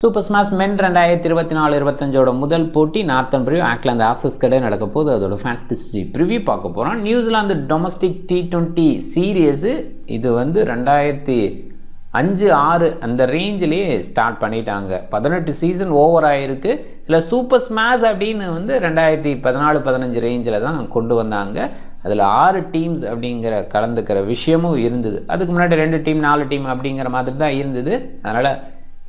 Super smash மென் 2024-25 முதல் போட்டி northern பிரிவியூ Auckland Asus கடை நடக்க போது அதோட ஃபேண்டசி ப்ரிவியூ பார்க்க போகிறோம். நியூசிலாந்து டொமஸ்டிக் T20 சீரியஸு இது வந்து 2005-6 அந்த ரேஞ்சிலேயே ஸ்டார்ட் பண்ணிட்டாங்க. 18 சீசன் ஓவர் ஆகிருக்கு. இல்லை சூப்பர் ஸ்மாஷ் அப்படின்னு வந்து 2014-15 ரேஞ்சில் தான் கொண்டு வந்தாங்க. அதில் 6 டீம்ஸ் அப்படிங்கிற கலந்துக்கிற விஷயமும் இருந்தது. அதுக்கு முன்னாடி 2 டீம் 4 டீம் அப்படிங்கிற மாதிரி தான் இருந்தது. அதனால்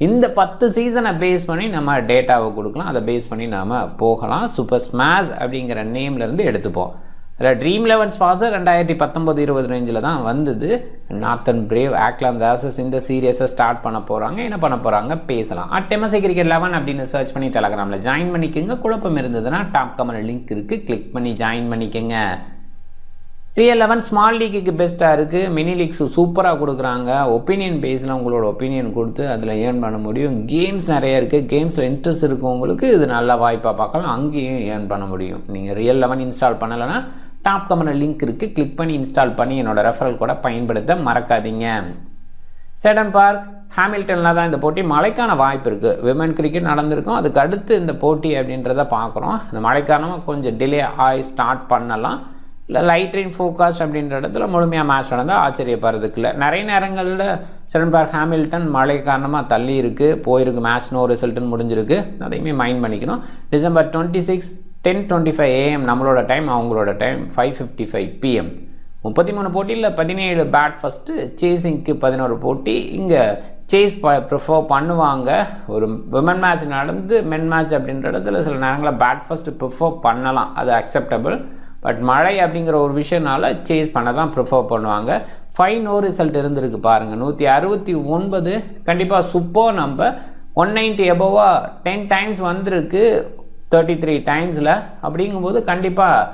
இந்த 10 சீசனை பேஸ் பண்ணி நம்ம டேட்டாவை கொடுக்கலாம். அதை பேஸ் பண்ணி நாம் போகலாம். சூப்பர் ஸ்மாஷ் அப்படிங்கிற நேம்லேருந்து எடுத்துப்போம். அதில் ட்ரீம் 11 ஸ்பான்சர் 2019-20 ரேஞ்சில் தான் வந்தது. நார்த்தன் பிரேவ் ஆக்லாந்து ஆசஸ் இந்த சீரியஸை ஸ்டார்ட் பண்ண போகிறாங்க. என்ன பண்ண போகிறாங்க பேசலாம். MSI Cricket 11 அப்படின்னு சர்ச் பண்ணி டெலகிராமில் ஜாயின் பண்ணிக்கோங்க. குழப்பம் இருந்ததுன்னா டாப் கமெண்ட் லிங்க் இருக்குது, கிளிக் பண்ணி ஜாயின் பண்ணிக்கோங்க. ரியல் 11 ஸ்மால் லீக்குக்கு பெஸ்ட்டாக இருக்குது. மினி லீக்ஸ் சூப்பராக கொடுக்குறாங்க. ஒப்பீனியன் பேஸில் உங்களோட ஒப்பீனியன் கொடுத்து அதில் ஏர்ன் பண்ண முடியும். கேம்ஸ் நிறைய இருக்குது. கேம்ஸில் இன்ட்ரெஸ்ட் இருக்கவங்களுக்கு இது நல்ல வாய்ப்பாக பார்க்கலாம். அங்கேயும் ஏர்ன் பண்ண முடியும். நீங்கள் ரியல் 11 இன்ஸ்டால் பண்ணலைன்னா டாப் கமெண்ட் லிங்க் இருக்குது, கிளிக் பண்ணி இன்ஸ்டால் பண்ணி என்னோட ரெஃபரல் கூட பயன்படுத்த மறக்காதீங்க. சேடன் பார்க் ஹாமில்டனில் தான் இந்த போட்டி. மழைக்கான வாய்ப்பு இருக்குது. விமன் கிரிக்கெட் நடந்திருக்கும். அதுக்கு அடுத்து இந்த போட்டி அப்படின்றத பார்க்குறோம். இந்த மழை காரணமாக கொஞ்சம் டிலே ஆகி ஸ்டார்ட் பண்ணலாம். இல்லை லைட் ரெயின் ஃபோக்காஸ்ட் அப்படின்ற இடத்துல முழுமையாக மேட்ச் நடந்தால் ஆச்சரியப்படுறதுக்கு இல்லை. நிறைய நேரங்களில் சேடன் பார்க் ஹாமில்டன் மழை காரணமாக தள்ளி இருக்குது, போயிருக்கு. மேட்ச் நோ ரிசல்ட்டுன்னு முடிஞ்சிருக்கு. அதையுமே மைண்ட் பண்ணிக்கணும். டிசம்பர் 26 10:25 AM நம்மளோட டைம், அவங்களோட டைம் 5:55 PM. 33 போட்டியில் 17 பேட் ஃபஸ்ட்டு, சேசிங்க்கு 11 போட்டி. இங்கே சேஸ் ப்ரிஃபர் பண்ணுவாங்க. ஒரு விமன் மேட்ச் நடந்து மென் மேட்ச் அப்படின்ற இடத்துல சில நேரங்களில் பேட் ஃபஸ்ட்டு ப்ரிஃபர் பண்ணலாம், அது அக்செப்டபிள். பட் மழை அப்படிங்கிற ஒரு விஷயனால சேஸ் பண்ண தான் ப்ரிஃபர் பண்ணுவாங்க. 5 நோ ரிசல்ட் இருந்திருக்கு பாருங்கள். 169 கண்டிப்பாக சூப்பர் நம்பர். 190 எபோவாக 10 டைம்ஸ் வந்திருக்கு 33 டைம்ஸில். அப்படிங்கும்போது கண்டிப்பாக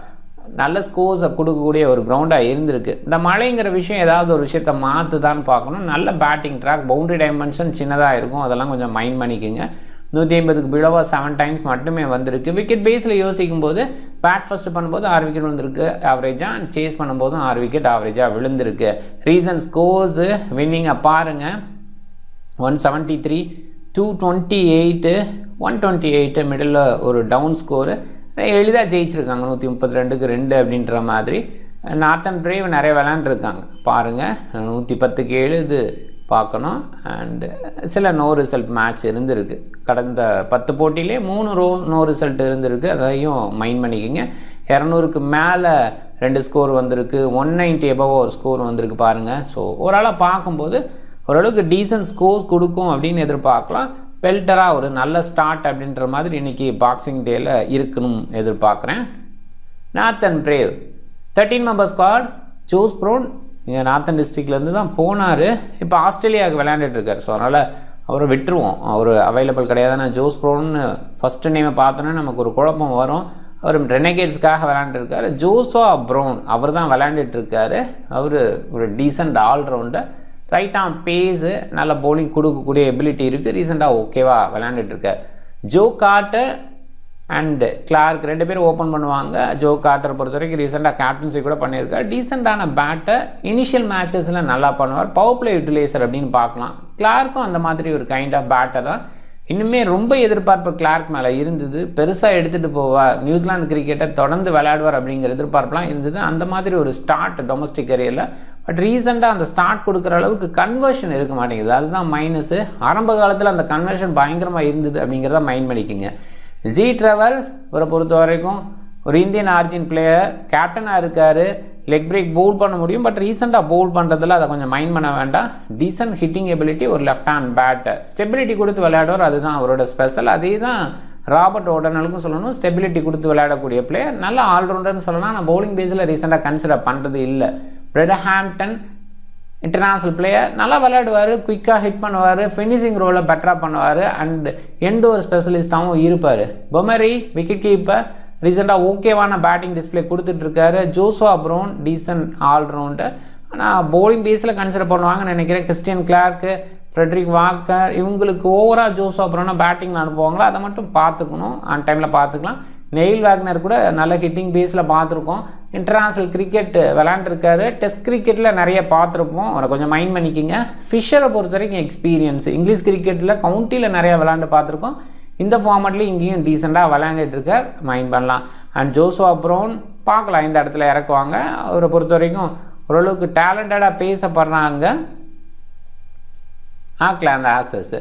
நல்ல ஸ்கோர்ஸை கொடுக்கக்கூடிய ஒரு கிரவுண்டாக இருந்திருக்கு. இந்த மழைங்கிற விஷயம் ஏதாவது ஒரு விஷயத்தை மாற்றுதான்னு பார்க்கணும். நல்ல பேட்டிங் ட்ராக், பவுண்டரி டைமென்ஷன் சின்னதாக இருக்கும். அதெல்லாம் கொஞ்சம் மைண்ட் பண்ணிக்கோங்க. 150க்கு பிலோவாக 7 டைம்ஸ் மட்டுமே வந்திருக்கு. விக்கெட் பேஸில் யோசிக்கும் போது பேட் ஃபஸ்ட்டு பண்ணும்போது 6 விக்கெட் விழுந்திருக்கு ஆவரேஜாக, அண்ட் சேஸ் பண்ணும்போதும் 6 விக்கெட் ஆவரேஜாக விழுந்திருக்கு. ரீசன் ஸ்கோர்ஸு வின்னிங்கை பாருங்கள். 173, 228, 128 மிடில் ஒரு டவுன் ஸ்கோரு. எளிதாக ஜெயிச்சிருக்காங்க 132க்கு 2 அப்படின்ற மாதிரி. நார்த்தன் பிரேவ் நிறைய விளையாண்டுருக்காங்க பாருங்கள். 110க்கு 7 இது பார்க்கணும். அண்டு சில நோ ரிசல்ட் மேட்ச் இருந்திருக்கு. கடந்த 10 போட்டியிலே 3 நோ ரிசல்ட் இருந்திருக்கு. அதையும் மைண்ட் பண்ணிக்கோங்க. 200க்கு மேலே 2 ஸ்கோர் வந்திருக்கு. 190 எபோவ் ஒரு ஸ்கோர் வந்திருக்கு பாருங்கள். ஸோ ஓரளவு பார்க்கும்போது ஓரளவுக்கு டீசன்ட் ஸ்கோர்ஸ் கொடுக்கும் அப்படின்னு எதிர்பார்க்கலாம். பெல்டராக ஒரு நல்ல ஸ்டார்ட் அப்படின்ற மாதிரி இன்றைக்கி பாக்ஸிங் டேயில் இருக்கணும் எதிர்பார்க்குறேன். Northern brave 13 member squad. Josh Brown இங்கே நார்த்தன் டிஸ்ட்ரிக்ட்லேருந்து தான் போனார். இப்போ ஆஸ்திரேலியாவுக்கு விளையாண்டுட்டுருக்கார். ஸோ அதனால் அவரை விட்டுருவோம். அவர் அவைலபிள் கிடையாது. நான் ஜோஸ் ப்ரோன்னு ஃபஸ்ட்டு நேமை பார்த்தோன்னே நமக்கு ஒரு குழப்பம் வரும். அவர் ரெனகேட்ஸ்க்காக விளையாண்டுருக்காரு. ஜோஸா ப்ரௌன் அவர் தான் விளையாண்டுட்டுருக்காரு. அவர் ஒரு decent allrounder. Right arm pace, நல்ல பவுலிங் கொடுக்கக்கூடிய எபிலிட்டி இருக்குது. ரீசெண்டாக ஓகேவா விளையாண்டுட்டுருக்கார். ஜோ கார்ட்டர் அண்டு கிளார்க் 2 பேரும் ஓப்பன் பண்ணுவாங்க. ஜோ கார்ட்டர் பொறுத்த வரைக்கும் ரீசெண்டாக கேப்டன்சி கூட பண்ணியிருக்கார். டீசெண்டான பேட்டை இனிஷியல் மேட்சஸில் நல்லா பண்ணுவார். பவர் பிளே யூட்டிலைசர் அப்படின்னு பார்க்கலாம். கிளார்க்கும் அந்த மாதிரி ஒரு கைண்ட் ஆஃப் பேட்டர் தான். இன்னுமே ரொம்ப எதிர்பார்ப்பு கிளார்க் மேலே இருந்தது. பெருசாக எடுத்துகிட்டு போவார், நியூசிலாந்து கிரிக்கெட்டை தொடர்ந்து விளையாடுவார் அப்படிங்கிற எதிர்பார்ப்புலாம் இருந்தது. அந்த மாதிரி ஒரு ஸ்டார்ட் டொமஸ்டிக் கரியரில். பட் ரீசெண்டாக அந்த ஸ்டார்ட் கொடுக்குற அளவுக்கு கன்வர்ஷன் இருக்க மாட்டேங்குது. அதுதான் மைனஸு. ஆரம்ப காலத்தில் அந்த கன்வர்ஷன் பயங்கரமாக இருந்தது அப்படிங்கிறத மைண்ட் பண்ணிக்கோங்க. ஜி ட்ரெவல் இவரை பொறுத்த வரைக்கும் ஒரு இந்தியன் ஆர்ஜின் பிளேயர், கேப்டனாக இருக்கார். லெக் பிரேக் பவுல் பண்ண முடியும். பட் ரீசெண்டாக பவுல் பண்ணுறதுல அதை கொஞ்சம் மைண்ட் பண்ண வேண்டாம். டீசன்ட் ஹிட்டிங் எபிலிட்டி, ஒரு லெஃப்ட் ஹேண்ட் பேட்டர், ஸ்டெபிலிட்டி கொடுத்து விளையாடுவார். அதுதான் அவரோட ஸ்பெஷல். அதே தான் ராபர்ட் ஓடனலுக்கும் சொல்லணும். ஸ்டெபிலிட்டி கொடுத்து விளையாடக்கூடிய பிளேயர், நல்ல ஆல்ரவுண்டர்னு சொல்லலாம். நான் பவுலிங் பேஸில் ரீசெண்டாக கன்சிடர் பண்ணுறது இல்லை. பிரெட்ஹாம்ப்டன் இன்டர்நேஷ்னல் பிளேயர், நல்லா விளையாடுவார், குயிக்காக ஹிட் பண்ணுவார், ஃபினிஷிங் ரோலை பெட்டராக பண்ணுவார், அண்ட் எண்டு ஒரு ஸ்பெஷலிஸ்ட்டாகவும் இருப்பார். பொமரி விக்கெட் கீப்பர், ரீசெண்டாக ஓகேவான பேட்டிங் டிஸ்பிளே கொடுத்துட்ருக்காரு. Joshua Brown decent allrounder. ஆனால் பவுலிங் பேஸில் கன்சிடர் பண்ணுவாங்கன்னு நினைக்கிறேன். கிறிஸ்டியன் கிளார்க்கு, ஃப்ரெட்ரிக் வாக்கர் இவங்களுக்கு ஓவராக ஜோஸ்வா ப்ரௌனை பேட்டிங்கில் அனுப்புவாங்களா அதை மட்டும் பார்த்துக்கணும். ஆன் டைமில் பார்த்துக்கலாம். நெயில் வேக்னர் கூட நல்ல ஹிட்டிங் பேஸில் பார்த்துருக்கோம். International cricket விளையாண்டுருக்காரு. டெஸ்ட் கிரிக்கெட்டில் நிறைய பார்த்துருப்போம். அவரை கொஞ்சம் மைண்ட் பண்ணிக்கிங்க. ஃபிஷரை பொறுத்த வரைக்கும் எக்ஸ்பீரியன்ஸ் இங்கிலீஷ் கிரிக்கெட்டில் கவுண்டியில் நிறையா விளையாண்டு பார்த்துருக்கோம். இந்த ஃபார்மேட்லேயும் இங்கேயும் டீசெண்டாக விளையாண்டுட்டு இருக்கார். மைண்ட் பண்ணலாம். அண்ட் ஜோசுவா ப்ரௌன் பார்க்கலாம் இந்த இடத்துல இறக்குவாங்க. அவரை பொறுத்த வரைக்கும் ஓரளவுக்கு டேலண்டடாக பேசப்படுறாங்க ஆக்லாந்து ஆசஸ்.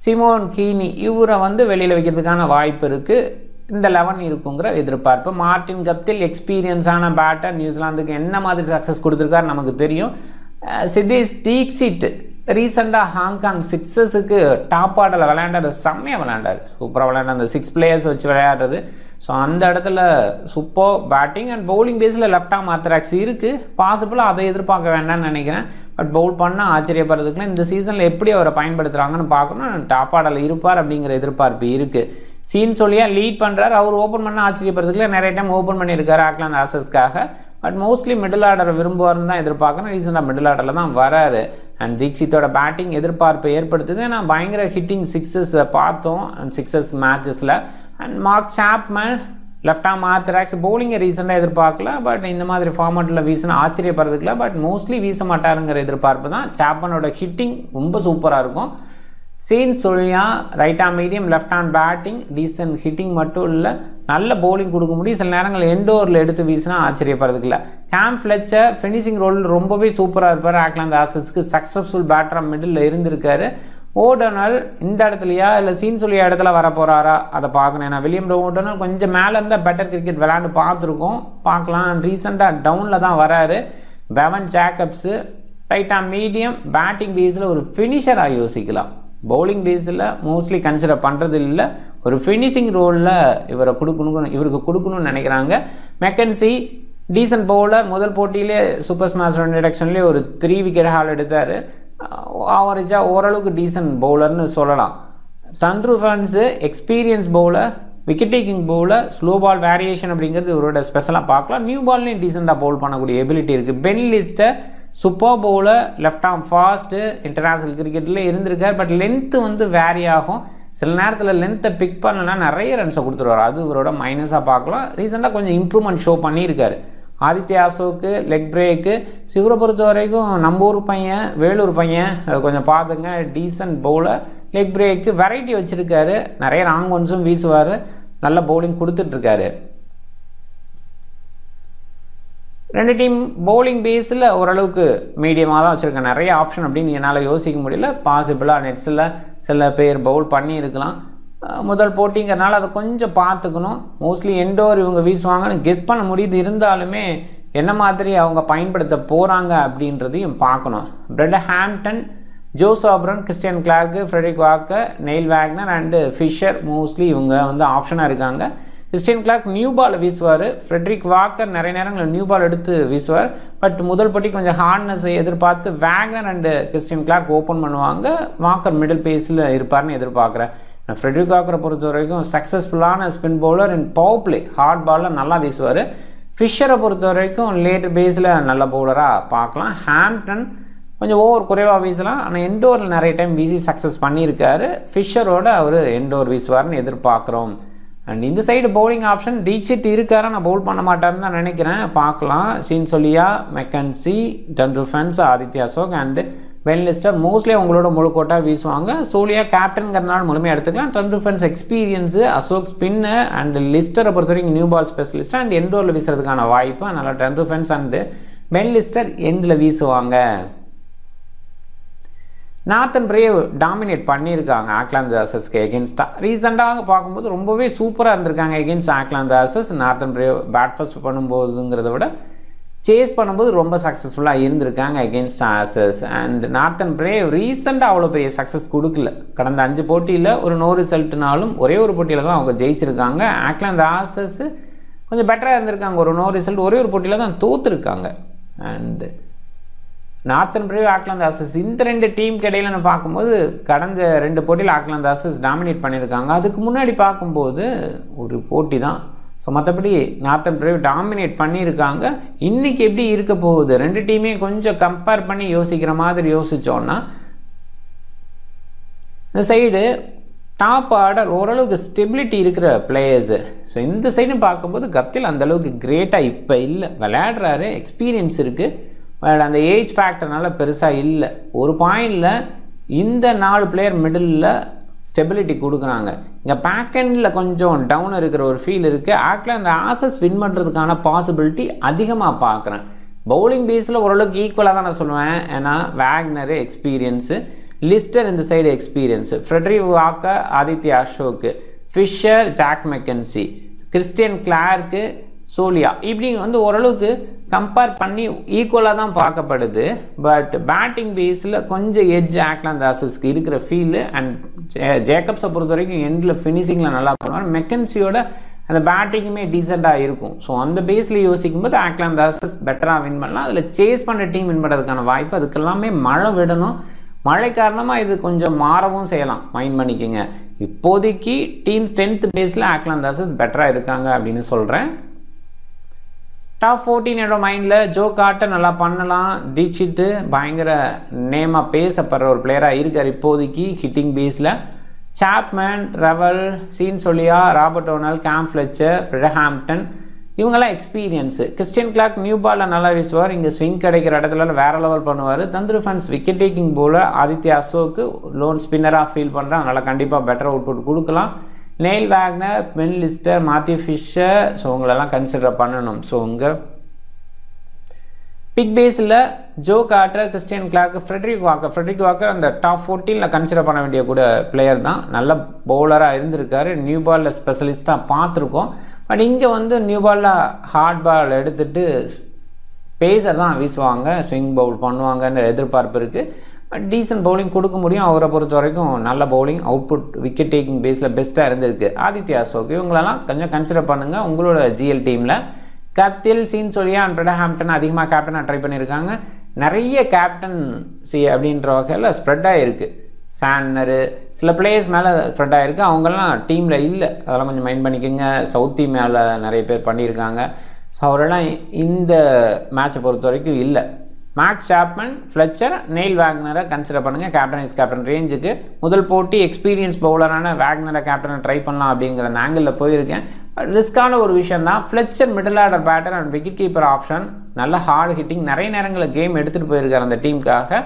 சிமோன் கீனி இவரை வந்து வெளியில் வைக்கிறதுக்கான வாய்ப்பு இருக்குது. இந்த 11 இருக்குங்கிற எதிர்பார்ப்பு. மார்டின் கப்தில் எக்ஸ்பீரியன்ஸான பேட்டர், நியூசிலாந்துக்கு என்ன மாதிரி சக்ஸஸ் கொடுத்துருக்காரு நமக்கு தெரியும். சிதேஷ் தீக்ஷித் ரீசெண்டாக ஹாங்காங் சிக்ஸஸுக்கு டாப் ஆர்டரில் விளையாண்டாரு. செம்மையாக விளையாண்டார். சூப்பராக விளையாண்டார். அந்த 6 பிளேயர்ஸ் வச்சு விளையாடுறது. ஸோ அந்த இடத்துல சூப்பர் பேட்டிங் அண்ட் பவுலிங் பேஸில் லெஃப்ட் ஆர்ம் ஆர்த்தடாக்ஸ் இருக்குது. பாசிபிளாக அதை எதிர்பார்க்க வேண்டாம்னு நினைக்கிறேன். பட் பவுல் பண்ணால் ஆச்சரியப்படுறதுக்குலாம் இந்த சீசனில் எப்படி அவரை பயன்படுத்துகிறாங்கன்னு பார்க்கணும். டாப் ஆர்டரில் இருப்பார் அப்படிங்கிற எதிர்பார்ப்பு இருக்குது. சீன் சொல்லியா லீட் பண்ணுறாரு. அவர் ஓப்பன் பண்ண ஆச்சரியப்படுறதுக்குள்ள நிறைய டைம் ஓப்பன் பண்ணியிருக்காரு ஆக்லாந்து ஆசஸ்க்காக. பட் மோஸ்ட்லி மிடில் ஆர்டரை விரும்புவார்னு தான் எதிர்பார்க்கணும். ரீசெண்டாக மிடில் ஆர்டரில் தான் வராரு. அண்ட் தீக்ஷித்தோட பேட்டிங் எதிர்பார்ப்பை ஏற்படுத்துது. ஏன்னா பயங்கர ஹிட்டிங் சிக்ஸஸ் பார்த்தோம் அண்ட் சிக்ஸஸ் மேட்சஸில். And Mark Chapman left arm orthodox பவுலிங்கை ரீசெண்டாக எதிர்பார்க்கல. பட் இந்த மாதிரி ஃபார்மேட்டில் வீசினா ஆச்சரியப்படுறதுக்குல. பட் மோஸ்ட்லி வீச மாட்டாருங்கிற எதிர்பார்ப்பு தான். சாப்மனோட ஹிட்டிங் ரொம்ப சூப்பராக இருக்கும். Sean Solia right arm medium left arm batting decent hitting மட்டும் இல்லை, நல்ல பவுலிங் கொடுக்க முடியும். சில நேரங்கள் எண்டோரில் எடுத்து வீசினா ஆச்சரியப்படுறதுக்கு இல்லை. கேம் ஃப்ளெச்சர் ஃபினிஷிங் ரோல் ரொம்பவே சூப்பராக இருப்பார். ஆக்லாந்து ஆசஸ்க்கு சக்ஸஸ்ஃபுல் பேட்டராக மிடில் இருந்திருக்காரு. ஓடனல் இந்த இடத்துலையா இல்லை சீன் சொல்லிய இடத்துல வர போகிறாரா அதை பார்க்கணும். ஏன்னா வில்லியம் ஓடனல் கொஞ்சம் மேலே இருந்தால் பெட்டர் கிரிக்கெட் விளையாண்டு பார்த்துருக்கோம். பார்க்கலாம். ரீசெண்டாக டவுனில் தான் வராரு. Bevan Jacobs right arm medium batting பேஸில் ஒரு ஃபினிஷராக யோசிக்கலாம். பவுலிங் பேஸில் மோஸ்ட்லி கன்சிடர் பண்ணுறது இல்லை. ஒரு ஃபினிஷிங் ரோலில் இவருக்கு கொடுக்கணும்னு நினைக்கிறாங்க. McKenzie decent bowler. முதல் போட்டியிலே சூப்பர் ஸ்மாஷ் ரன் ரிடக்ஷன்லேயே ஒரு 3 விக்கெட் ஹால் எடுத்தார். ஆவரேஜாக ஓரளவுக்கு டீசன்ட் பவுலர்னு சொல்லலாம். தண்ட்ரு ஃபன்ஸு experience bowler, wicket taking bowler, slow ball variation அப்படிங்கிறது இவரோட ஸ்பெஷலாக பார்க்கலாம். நியூ பால்லையும் டீசெண்டாக பவுல் பண்ணக்கூடிய எபிலிட்டி இருக்குது. Ben Lister super bowler, left arm fast, international கிரிக்கெட்டில் இருந்திருக்கார். பட் லென்த்து வந்து வேரி ஆகும். சில நேரத்தில் லென்த்தை பிக் பண்ணலன்னா நிறைய ரன்ஸை கொடுத்துருவார். அது இவரோட மைனஸாக பார்க்கலாம். ரீசெண்டாக கொஞ்சம் இம்ப்ரூவ்மெண்ட் ஷோ பண்ணியிருக்காரு. Aditya Ashok leg break. இவரை பொறுத்த வரைக்கும் நம்ம ஊர் பையன், வேலூர் பையன், அது கொஞ்சம் பார்த்துங்க. Decent bowler, leg break variety வச்சுருக்காரு. நிறைய ராங் ஒன்ஸும் வீசுவார். நல்ல பவுலிங் கொடுத்துட்ருக்காரு. ரெண்டு டீம் பவுலிங் பேஸில் ஓரளவுக்கு மீடியமாக தான் வச்சுருக்கேன். நிறைய ஆப்ஷன் அப்படின்னு என்னால் யோசிக்க முடியல. பாசிபிளாக நெட்ஸில் சில பேர் பவுல் பண்ணியிருக்கலாம். முதல் போட்டிங்கிறனால அதை கொஞ்சம் பார்த்துக்கணும். மோஸ்ட்லி எண்டோர் இவங்க வீசுவாங்கன்னு கெஸ் பண்ண முடியுது. இருந்தாலுமே என்ன மாதிரி அவங்க பயன்படுத்த போகிறாங்க அப்படின்றதையும் பார்க்கணும். Brett Hampton, Joshua Brown, Christian Clarke, Frederick Walker, Neil Wagner and Fisher mostly இவங்க வந்து ஆப்ஷனாக இருக்காங்க. கிறிஸ்டியன் கிளார்க் நியூ பால் வீசுவார். ஃப்ரெட்ரிக் வாக்கர் நிறைய நேரங்களில் நியூ பால் எடுத்து வீசுவார். பட் முதல் போட்டி கொஞ்சம் ஹார்ட்னஸை எதிர்பார்த்து Wagner and Christian Clarke open பண்ணுவாங்க. வாக்கர் மிடில் பேஸில் இருப்பார்னு எதிர்பார்க்குறேன். ஃப்ரெட்ரிக் வாக்கரை பொறுத்த வரைக்கும் சக்ஸஸ்ஃபுல்லான spin bowler and power play hard பாலில் நல்லா வீசுவார். ஃபிஷரை பொறுத்த வரைக்கும் லேட்டர் பேஸில் நல்ல பவுலராக பார்க்கலாம். ஹாம்டன் கொஞ்சம் ஓவர் குறைவாக வீசலாம். ஆனால் எண்டோரில் நிறைய டைம் வீசி சக்ஸஸ் பண்ணியிருக்காரு. ஃபிஷரோட அவர் எண்டோர் வீசுவார்னு எதிர்பார்க்குறோம். அண்ட் இந்த சைடு பவுலிங் ஆப்ஷன் தீக்ஷித் இருக்காரு. நான் பவுல் பண்ண மாட்டாருன்னு தான் நினைக்கிறேன். பார்க்கலாம். சீன் சொல்லியா, மெக்கன்சி, தண்ட்ரு ஃபன்ஸ், Aditya Ashok and Ben Lister mostly அவங்களோட முழுக்கோட்டாக வீசுவாங்க. சோலியா கேப்டன்கிறனால முழுமையாக எடுத்துக்கலாம். தண்ட்ரு ஃபன்ஸ் எக்ஸ்பீரியன்ஸு, அசோக் ஸ்பின்னு அண்ட் லிஸ்டரை பொறுத்த வரைக்கும் நியூ பால் ஸ்பெஷலிஸ்ட் அண்ட் எண்டோரில் வீசுறதுக்கான வாய்ப்பு. அதனால் தண்ட்ரு ஃபன்ஸ் அண்டு பென் லிஸ்டர் எண்டில் வீசுவாங்க. நார்த்தன் பிரேவ் டாமினேட் பண்ணியிருக்காங்க ஆக்லாந்து ஆசஸ்க்கு எகென்ஸ்டாக. ரீசெண்டாக பார்க்கும்போது ரொம்பவே சூப்பராக இருந்திருக்காங்க against Auckland Aces. Northern Brave bat first பண்ணும்போதுங்கிறத விட சேஸ் பண்ணும்போது ரொம்ப சக்ஸஸ்ஃபுல்லாக இருந்திருக்காங்க against Asus. And northern brave ரீசெண்டாக அவ்வளோ பெரிய சக்ஸஸ் கொடுக்கல. கடந்த 5 போட்டியில் ஒரு நோ ரிசல்ட்னாலும் ஒரே ஒரு போட்டியில் தான் அவங்க ஜெயிச்சிருக்காங்க. ஆக்லாந்து ஆசஸ் கொஞ்சம் பெட்டராக இருந்திருக்காங்க. ஒரு நோ ரிசல்ட் ஒரே ஒரு போட்டியில் தான் தோற்றுருக்காங்க. And Northern Brave Auckland Aces இந்த 2 டீமுக்கு இடையில பார்க்கும்போது கடந்த 2 போட்டியில் ஆக்லாந்து ஆசஸ் டாமினேட் பண்ணியிருக்காங்க. அதுக்கு முன்னாடி பார்க்கும்போது ஒரு போட்டி தான். ஸோ மற்றபடி நார்த்தன் பிரேவ் டாமினேட் பண்ணியிருக்காங்க. இன்றைக்கி எப்படி இருக்க போகுது 2 டீமே கொஞ்சம் கம்பேர் பண்ணி யோசிக்கிற மாதிரி யோசித்தோன்னா இந்த சைடு டாப் ஆர்டர் ஓரளவுக்கு ஸ்டெபிலிட்டி இருக்கிற பிளேயர்ஸு. ஸோ இந்த சைடும் பார்க்கும்போது கப்தில் அந்தளவுக்கு கிரேட்டாக இப்போ இல்லை, விளையாடுறாரு, எக்ஸ்பீரியன்ஸ் இருக்குது, பட் அந்த ஏஜ் ஃபேக்டர்னால பெருசாக இல்லை. ஒரு பாயிண்டில் இந்த 4 பிளேயர் மிடில் ஸ்டெபிலிட்டி கொடுக்குறாங்க. இங்கே பேக்கெண்டில் கொஞ்சம் டவுன் இருக்கிற ஒரு ஃபீல் இருக்குது. ஆக்சுவலாக அந்த ஆசஸ் வின் பண்ணுறதுக்கான பாசிபிலிட்டி அதிகமாக பார்க்குறேன். பவுலிங் பேஸில் ஓரளவுக்கு ஈக்குவலாக தான் நான் சொல்லுவேன். ஏன்னா வேக்னரு எக்ஸ்பீரியன்ஸு, லிஸ்டர் இந்த side experience, Frederick Walker, Aditya Ashok, Fisher, Jack McKenzie, Christian Clarke, Solia, இப்படி வந்து ஓரளவுக்கு கம்பேர் பண்ணி ஈக்குவலாக தான் பார்க்கப்படுது. பட் பேட்டிங் பேஸில் கொஞ்சம் எட்ஜ் ஆக்லாந்து ஆசஸ்க்கு இருக்கிற ஃபீலு. அண்ட் ஜேக்கப்ஸை பொறுத்த வரைக்கும் எண்டில் ஃபினிஷிங்கில் நல்லா பண்ணுவார். மெக்கன்சியோட அந்த பேட்டிங்குமே டீசெண்டாக இருக்கும். ஸோ அந்த பேஸில் யோசிக்கும்போது ஆக்லாந்து ஆசஸ் பெட்டராக வின் பண்ணலாம். அதில் சேஸ் பண்ணுற டீம் வின் பண்ணுறதுக்கான வாய்ப்பு. அதுக்கெல்லாமே மழை விடணும். மழை காரணமாக இது கொஞ்சம் மாறவும் செய்யலாம், மைண்ட் பண்ணிக்கோங்க. இப்போதைக்கு டீம் ஸ்ட்ரென்த் பேஸில் ஆக்லாந்து ஆசஸ் பெட்டராக இருக்காங்க அப்படின்னு சொல்கிறேன். டாப் 14 என்னோட மைண்டில் ஜோ கார்ட்டர் நல்லா பண்ணலாம். தீக்ஷித்து பயங்கர நேமாக பேசப்படுற ஒரு பிளேயராக இருக்கார் இப்போதைக்கு ஹிட்டிங் பேஸில். Chapman, ரவல், scene சொலியா, Robert ஓனல், game Fletcher, பிரட்ஹாம்ப்டன், இவங்கெல்லாம் எக்ஸ்பீரியன்ஸு. கிறிஸ்டியன் கிளார்க் நியூ பாலில் நல்லா வீசுவார். இங்கே ஸ்விங் கிடைக்கிற இடத்துல வேறு லெவல் பண்ணுவார். தந்துரு ஃபன்ஸ் wicket taking bowler. Aditya Ashok lone ஸ்பின்னராக ஃபீல் பண்ணுறான், அதனால் கண்டிப்பாக பெட்டர் அவுட்புட் கொடுக்கலாம். Neil Wagner, Ben Lister, Matthew Fisher, so உங்களெல்லாம் கன்சிடர் பண்ணணும். ஸோ உங்கள் பிக் பேஸில் Joe Carter, Christian Clarke, Frederick Walker அந்த டாப் 14 கன்சிடர் பண்ண வேண்டிய கூட பிளேயர் தான். நல்ல பவுலராக இருந்திருக்காரு. நியூ பாலில் ஸ்பெஷலிஸ்ட்டாக பார்த்துருக்கோம். பட் இங்கே வந்து நியூ பாலில் ஹார்ட் பால் எடுத்துகிட்டு பேஸர் தான் வீசுவாங்க, ஸ்விங் பவுல் பண்ணுவாங்கன்ற எதிர்பார்ப்பு இருக்குது. பட் டீசன்ட் பவுலிங் கொடுக்க முடியும். அவரை பொறுத்த வரைக்கும் நல்ல பவுலிங் அவுட்புட் விக்கெட் டேக்கிங் பேஸில் பெஸ்ட்டாக இருந்திருக்கு. ஆதித்யா அசோக் இவங்களெல்லாம் கொஞ்சம் கன்சிடர் பண்ணுங்கள் உங்களோட ஜிஎல் டீமில். கப்தில், சீன் சொலியா அண்ட் பிரட்ஹாம்ப்டன் அதிகமாக கேப்டனாக ட்ரை பண்ணியிருக்காங்க. நிறைய கேப்டன்சி அப்படின்ற வகையில் ஸ்ப்ரெட் ஆகிருக்கு. சான்னரு சில பிளேயர்ஸ் மேலே ஸ்ப்ரெட் ஆகிருக்கு. அவங்கெல்லாம் டீமில் இல்லை, அதெல்லாம் கொஞ்சம் மைண்ட் பண்ணிக்கோங்க. சவுத்தி மேலே நிறைய பேர் பண்ணியிருக்காங்க. ஸோ அவரெல்லாம் இந்த மேட்சை பொறுத்த வரைக்கும் இல்லை. மேக்ஸ் சாப்மன், ஃப்ளெச்சர், நெயில் வேக்னரை கன்சிடர் பண்ணுங்கள் கேப்டன் கேப்டன் ரேஞ்சுக்கு. முதல் போட்டி எக்ஸ்பீரியன்ஸ் பவுலரான வேக்னரை கேப்டனை ட்ரை பண்ணலாம் அப்படிங்கிற அந்த ஆங்கிளில் போயிருக்கேன். ரிஸ்க்கான ஒரு விஷயம் தான். Fletcher middle order batter and wicket keeper option, நல்ல ஹார்ட் ஹிட்டிங், நிறைய நேரங்களில் கேம் எடுத்துகிட்டு போயிருக்கார் அந்த டீமுக்காக.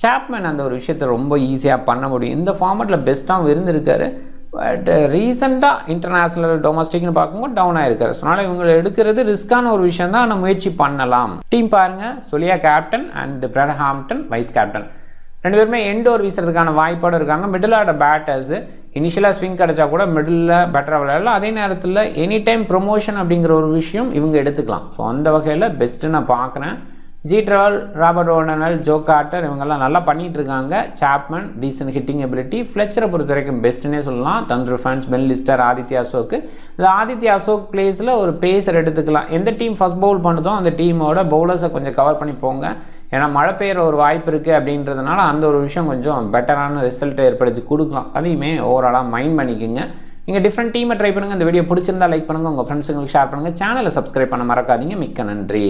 சாப்மன் அந்த ஒரு விஷயத்தை ரொம்ப ஈஸியாக பண்ண முடியும். இந்த ஃபார்மேட்டில் பெஸ்ட்டாகவும் இருந்திருக்காரு. பட் ரீசெண்டாக இன்டர்நேஷ்னல் டொமஸ்டிக்னு பார்க்கும்போது டவுன் ஆகிருக்காரு. ஸோ அதனால் இவங்களை எடுக்கிறது ரிஸ்க்கான ஒரு விஷயம் தான். ஆனால் முயற்சி பண்ணலாம். டீம் பாருங்கள், சொலியா கேப்டன் அண்ட் பிரட்ஹாம்ப்டன் வைஸ் கேப்டன், 2 பேருமே எண்டோர் வீசுறதுக்கான வாய்ப்போடு இருக்காங்க. மிடில் ஆர்டர் பேட்டர்ஸு இனிஷியலாக ஸ்விங் கிடச்சா கூட மிடில் பெட்டராக விளையாடலாம். அதே நேரத்தில் எனி டைம் ப்ரொமோஷன் அப்படிங்கிற ஒரு விஷயம் இவங்க எடுத்துக்கலாம். ஸோ அந்த வகையில் பெஸ்ட்டு நான் பார்க்குறேன். ஜி ட்ராவல், ராபர்ட் ஓனல், ஜோ கார்ட்டர் இவங்கெல்லாம் நல்லா பண்ணிகிட்டு இருக்காங்க. Chapman decent hitting ability. ஃப்ளெச்சரை பொறுத்த வரைக்கும் பெஸ்ட்டுன்னே சொல்லலாம். தந்துரு ஃபன்ஸ், பென் லிஸ்டர், ஆதித்யா அசோக்கு. இந்த ஆதித்யா அசோக் பிளேஸில் ஒரு பேசர் எடுத்துக்கலாம். எந்த டீம் ஃபஸ்ட் பவுல் பண்ணுதோ அந்த டீமோட பவுலர்ஸை கொஞ்சம் கவர் பண்ணி போங்க. ஏன்னா மழை பெய்கிற ஒரு வாய்ப்பு இருக்குது அப்படின்றதுனால அந்த ஒரு விஷயம் கொஞ்சம் பெட்டரான ரிசல்ட்டை ஏற்படுத்தி கொடுக்கலாம். அதையுமே ஓவராலாக மைண்ட் பண்ணிக்கோங்க. நீங்கள் டிஃப்ரெண்ட் டீமை ட்ரை பண்ணுங்கள். இந்த வீடியோ பிடிச்சிருந்தா லைக் பண்ணுங்கள், உங்கள் ஃப்ரெண்ட்ஸுங்களுக்கு ஷேர் பண்ணுங்கள். சேனலை சப்ஸ்கிரைப் பண்ண மறக்காதீங்க. மிக்க நன்றி.